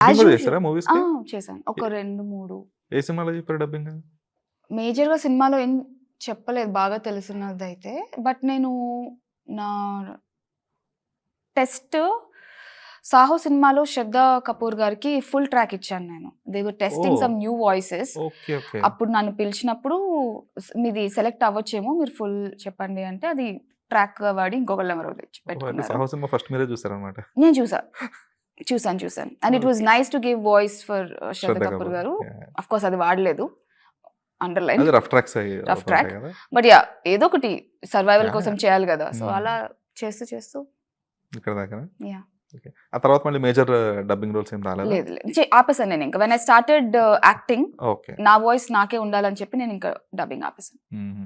As కూడా usual. చేశారా movies ఆ! కి? చేశాను. ఒక 2, 3 ఏ సినిమాలో చెప్పారు డబ్బింగ్? మేజర్‌గా సినిమాలో ఏం చెప్పలేదు బాగా తెలిసినదైతే. బట్ నేను నా టెస్ట్ 'సాహో' సినిమాలో 'శ్రద్ధా కపూర్' గారికి ఫుల్ ట్రాక్ ఇచ్చాను నేను. They were testing oh! Some new voices. Okay. Okay. అప్పుడు నన్ను పిలిచినప్పుడు మీది సెలెక్ట్ అవ్వచ్చేమో మీరు ఫుల్ చెప్పండి అంటే అది ట్రాక్‌గా వాడి ఇంకొకళ్ళెవరో తెచ్చి ఓహ్! అంటే పెట్టుకున్నారు. 'సాహో' సినిమా ఫస్ట్ మీరే చూసారనమాట. నేను చూసాను. And it was okay. Nice to give voice for 'Shraddha 'Shraddha Kapoor' Kapoor'. గారు. యాహ్! ఆఫ్‌కోర్స్ అది వాడలేదు. అండర్‌లైన్ అది రఫ్ ట్రాక్స్ అయ్యి రఫ్ అవుతుంటాయి ట్రాక్. కదా! But yeah! ఏదో ఒకటి సర్వైవల్ యాహ్! కోసం యాహ్! చేయాలి గదా! సో, హ్మ్. అలా చేస్తూ ఇక్కడ దాకానా? యాహ్! ఓకే. ఆ తర్వాత మళ్ళీ మేజర్ డబ్బింగ్ రోల్స్ ఏం రాలేదా? లేదు. ఆపేసాను నేనింక. When I started acting okay. నా వాయిస్ నాకే ఉండాలని చెప్పి నేనింక డబ్బింగ్ ఆపేసాను. హుహు.